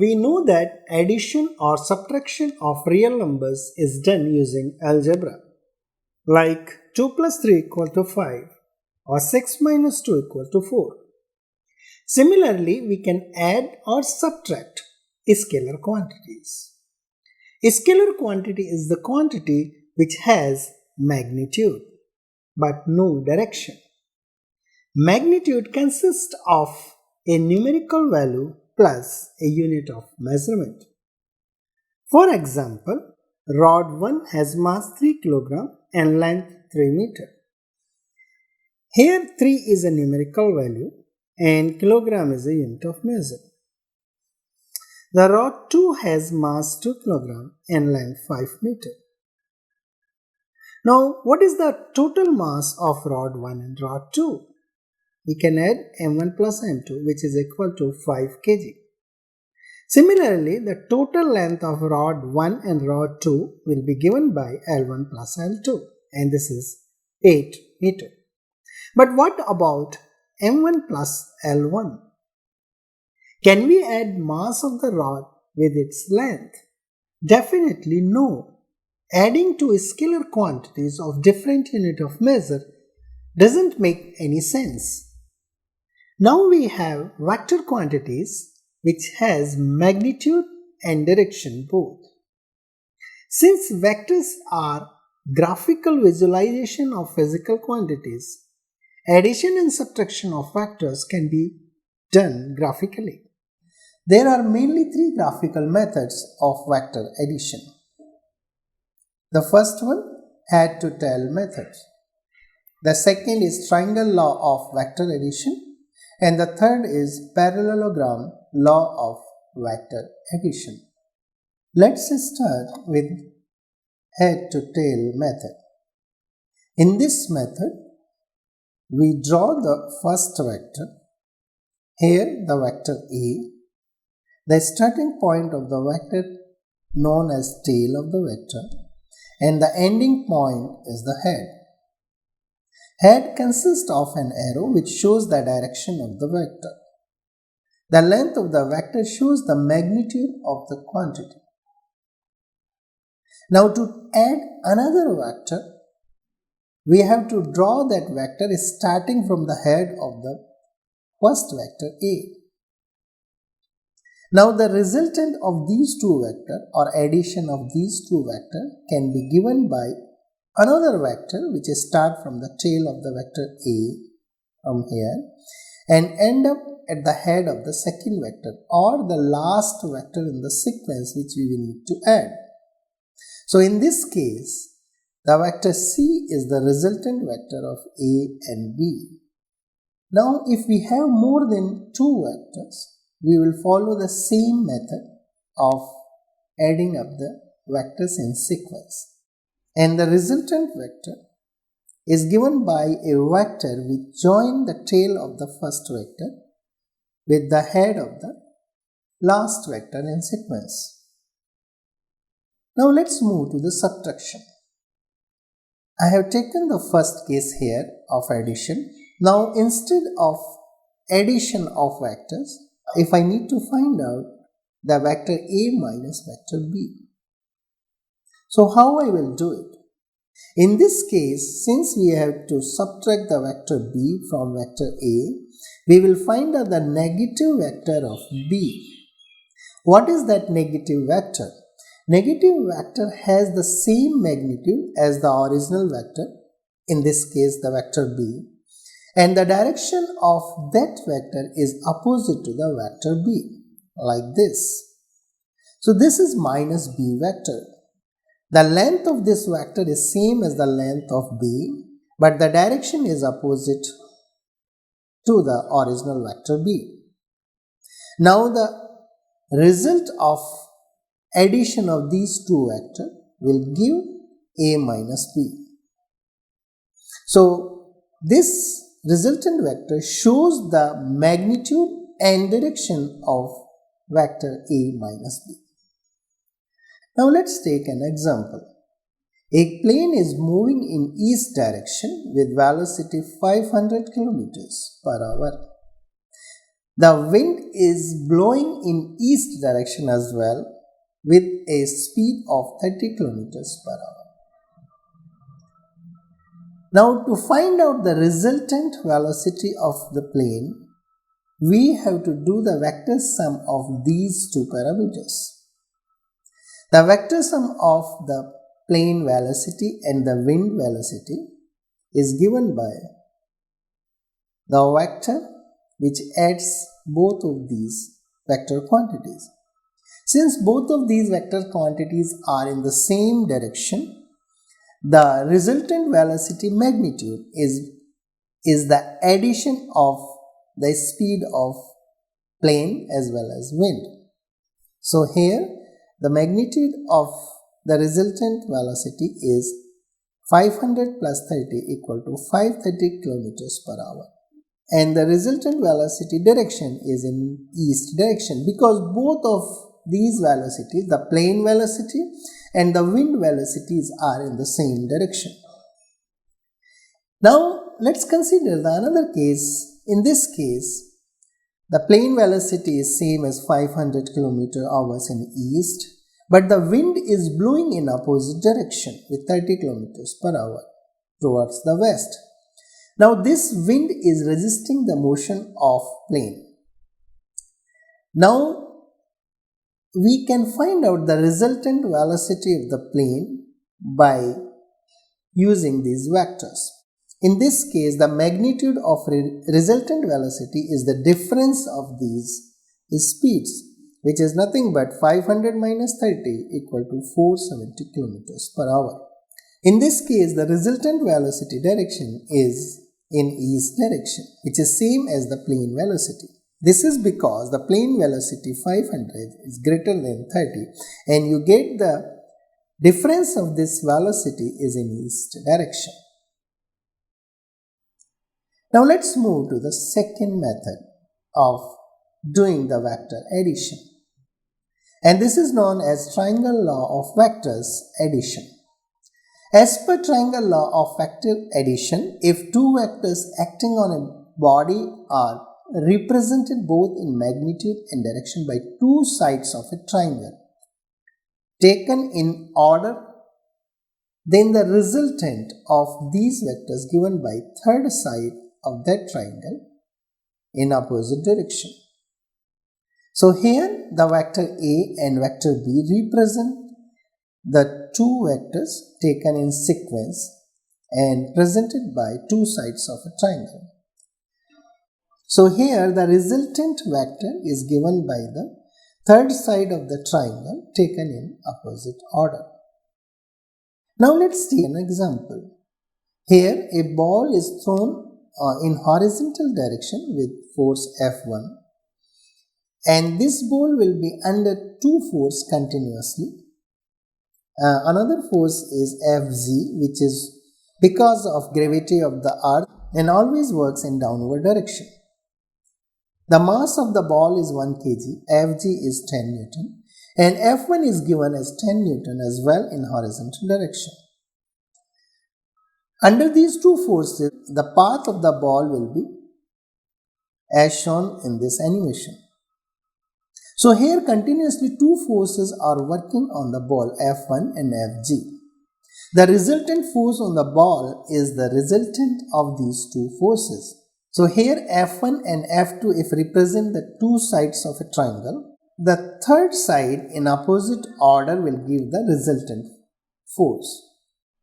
we know that addition or subtraction of real numbers is done using algebra, like 2 plus 3 equal to 5 or 6 minus 2 equal to 4. Similarly, we can add or subtract scalar quantities. A scalar quantity is the quantity which has magnitude but no direction. Magnitude consists of a numerical value plus a unit of measurement. For example, rod 1 has mass 3 kg and length 3 meter. Here 3 is a numerical value and kilogram is a unit of measure. The rod 2 has mass 2 kg and length 5 meter. Now, what is the total mass of rod 1 and rod 2? We can add m1 plus m2, which is equal to 5 kg. Similarly, the total length of rod 1 and rod 2 will be given by L1 plus L2, and this is 8 meter. But what about m1 plus L1? Can we add mass of the rod with its length? Definitely no. Adding two scalar quantities of different unit of measure doesn't make any sense. Now we have vector quantities which has magnitude and direction both. Since vectors are graphical visualization of physical quantities, addition and subtraction of vectors can be done graphically. There are mainly three graphical methods of vector addition. The first one, add to tail method. The second is triangle law of vector addition, and the third is parallelogram law of vector addition. Let's start with head to tail method. In this method, we draw the first vector. Here the vector A. The starting point of the vector known as tail of the vector, and the ending point is the head. Head consists of an arrow which shows the direction of the vector. The length of the vector shows the magnitude of the quantity. Now to add another vector, we have to draw that vector starting from the head of the first vector A. Now the resultant of these two vectors or addition of these two vectors can be given by another vector which is start from the tail of the vector A from here and end up at the head of the second vector or the last vector in the sequence which we will need to add. So in this case, the vector C is the resultant vector of A and B. Now if we have more than two vectors, we will follow the same method of adding up the vectors in sequence. And the resultant vector is given by a vector which joins the tail of the first vector with the head of the last vector in sequence. Now let's move to the subtraction. I have taken the first case here of addition. Now instead of addition of vectors, if I need to find out the vector A minus vector B. So how I will do it? In this case, since we have to subtract the vector B from vector A, we will find out the negative vector of B. What is that negative vector? Negative vector has the same magnitude as the original vector, in this case the vector B, and the direction of that vector is opposite to the vector B, like this. So this is minus B vector. The length of this vector is same as the length of B, but the direction is opposite to the original vector B. Now the result of addition of these two vectors will give A minus B. So this resultant vector shows the magnitude and direction of vector A minus B. Now let's take an example. A plane is moving in east direction with velocity 500 km per hour. The wind is blowing in east direction as well with a speed of 30 kilometers per hour. Now, to find out the resultant velocity of the plane, we have to do the vector sum of these two parameters. The vector sum of the plane velocity and the wind velocity is given by the vector which adds both of these vector quantities. Since both of these vector quantities are in the same direction, the resultant velocity magnitude is the addition of the speed of plane as well as wind. So here the magnitude of the resultant velocity is 500 plus 30 equal to 530 kilometers per hour. And the resultant velocity direction is in east direction because both of these velocities, the plane velocity and the wind velocities, are in the same direction. Now let's consider the another case. In this case, the plane velocity is same as 500 km/h in east, but the wind is blowing in opposite direction with 30 km/h towards the west. Now this wind is resisting the motion of plane. Now we can find out the resultant velocity of the plane by using these vectors. In this case, the magnitude of resultant velocity is the difference of these speeds, which is nothing but 500 minus 30 equal to 470 kilometers per hour. In this case, the resultant velocity direction is in east direction, which is same as the plane velocity. This is because the plane velocity 500 is greater than 30 and you get the difference of this velocity is in east direction. Now let's move to the second method of doing the vector addition. And this is known as triangle law of vectors addition. As per triangle law of vector addition, if two vectors acting on a body are represented both in magnitude and direction by two sides of a triangle taken in order, then the resultant of these vectors given by third side of that triangle in opposite direction. So here the vector A and vector B represent the two vectors taken in sequence and presented by two sides of a triangle. So here the resultant vector is given by the third side of the triangle taken in opposite order. Now let's see an example. Here a ball is thrown in horizontal direction with force F1, and this ball will be under two force continuously. Another force is Fg, which is because of gravity of the earth and always works in downward direction. The mass of the ball is 1 kg, Fg is 10 Newton, and F1 is given as 10 Newton as well in horizontal direction. Under these two forces, the path of the ball will be as shown in this animation. So here continuously two forces are working on the ball, F1 and Fg. The resultant force on the ball is the resultant of these two forces. So here F1 and F2 if represent the two sides of a triangle, the third side in opposite order will give the resultant force.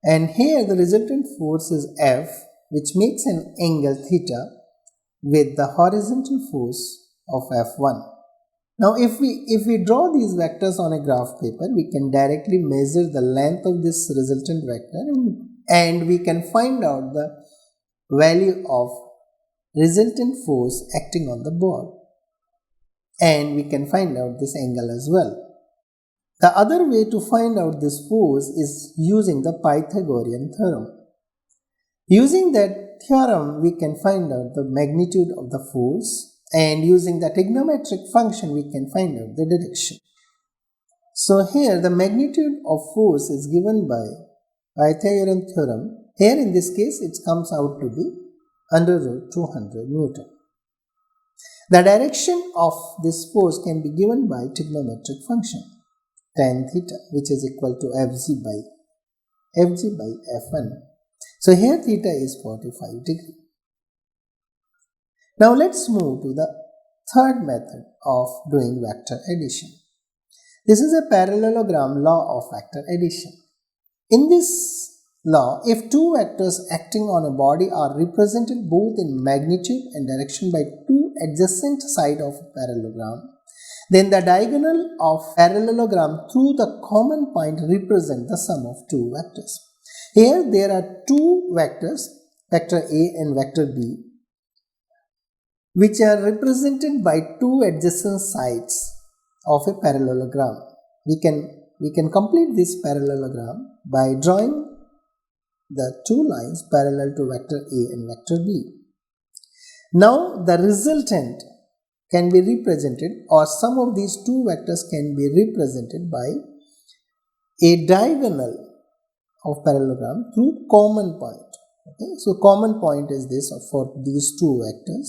And here the resultant force is F, which makes an angle theta with the horizontal force of F1. Now if we draw these vectors on a graph paper, we can directly measure the length of this resultant vector and we can find out the value of resultant force acting on the ball, and we can find out this angle as well. The other way to find out this force is using the Pythagorean theorem. Using that theorem, we can find out the magnitude of the force, and using the trigonometric function, we can find out the direction. So here the magnitude of force is given by Pythagorean theorem. Here in this case it comes out to be under root 200 Newton. The direction of this force can be given by trigonometric function tan theta, which is equal to Fg by F1. So here theta is 45 degree. Now let's move to the third method of doing vector addition. This is a parallelogram law of vector addition. In this law, if two vectors acting on a body are represented both in magnitude and direction by two adjacent sides of a parallelogram, then the diagonal of parallelogram through the common point represent the sum of two vectors. Here there are two vectors, vector A and vector B, which are represented by two adjacent sides of a parallelogram. We can complete this parallelogram by drawing the two lines parallel to vector A and vector B. Now the resultant can be represented, or sum of these two vectors can be represented by a diagonal of parallelogram through common point. Okay, so common point is this for these two vectors,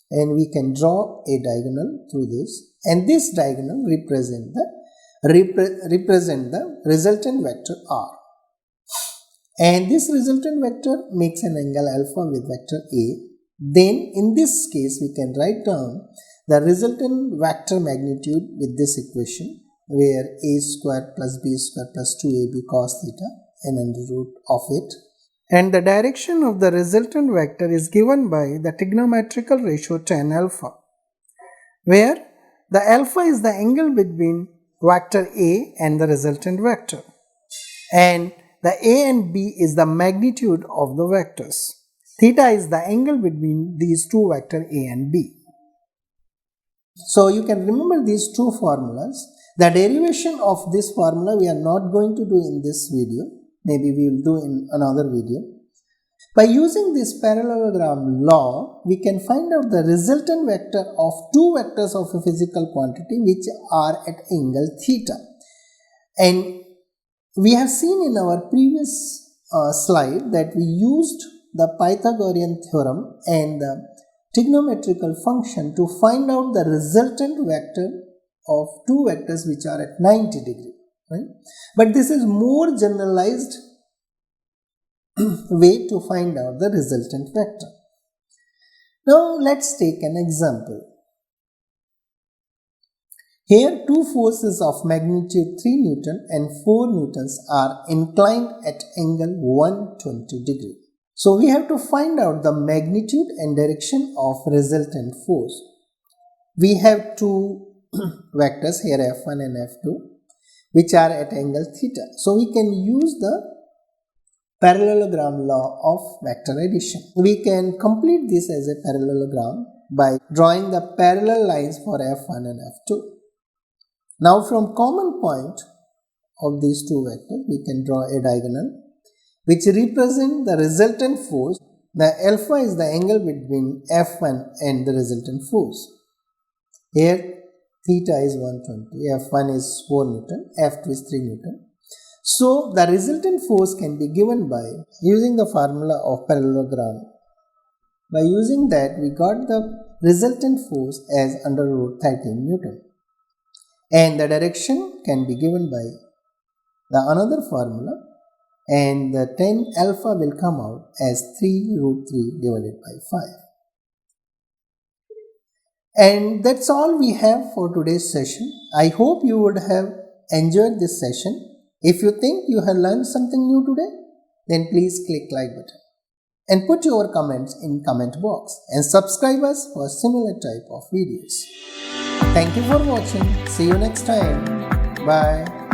and we can draw a diagonal through this, and this diagonal represent the resultant vector R. And this resultant vector makes an angle alpha with vector A. Then in this case we can write down the resultant vector magnitude with this equation, where a square plus b square plus 2ab cos theta and under root of it. And the direction of the resultant vector is given by the trigonometrical ratio tan alpha, where the alpha is the angle between vector A and the resultant vector, and the A and B is the magnitude of the vectors. Theta is the angle between these two vectors A and B. So you can remember these two formulas. The derivation of this formula we are not going to do in this video. Maybe we will do in another video. By using this parallelogram law, we can find out the resultant vector of two vectors of a physical quantity which are at angle theta. And we have seen in our previous slide that we used the Pythagorean theorem and the trigonometrical function to find out the resultant vector of two vectors which are at 90 degree, right? But this is more generalized way to find out the resultant vector. Now let's take an example. Here two forces of magnitude 3 Newton and 4 Newtons are inclined at angle 120 degree. So we have to find out the magnitude and direction of resultant force. We have two vectors here, F1 and F2, which are at angle theta. So we can use the parallelogram law of vector addition. We can complete this as a parallelogram by drawing the parallel lines for F1 and F2. Now from common point of these two vectors, we can draw a diagonal which represent the resultant force. The alpha is the angle between F1 and the resultant force. Here theta is 120, F1 is 4 Newton, F2 is 3 Newton. So the resultant force can be given by using the formula of parallelogram. By using that, we got the resultant force as under root 13 Newton. And the direction can be given by the another formula, and the tan alpha will come out as 3 root 3 divided by 5. And that's all we have for today's session. I hope you would have enjoyed this session. If you think you have learned something new today, then please click like button and put your comments in comment box and subscribe us for similar type of videos. Thank you for watching. See you next time. Bye.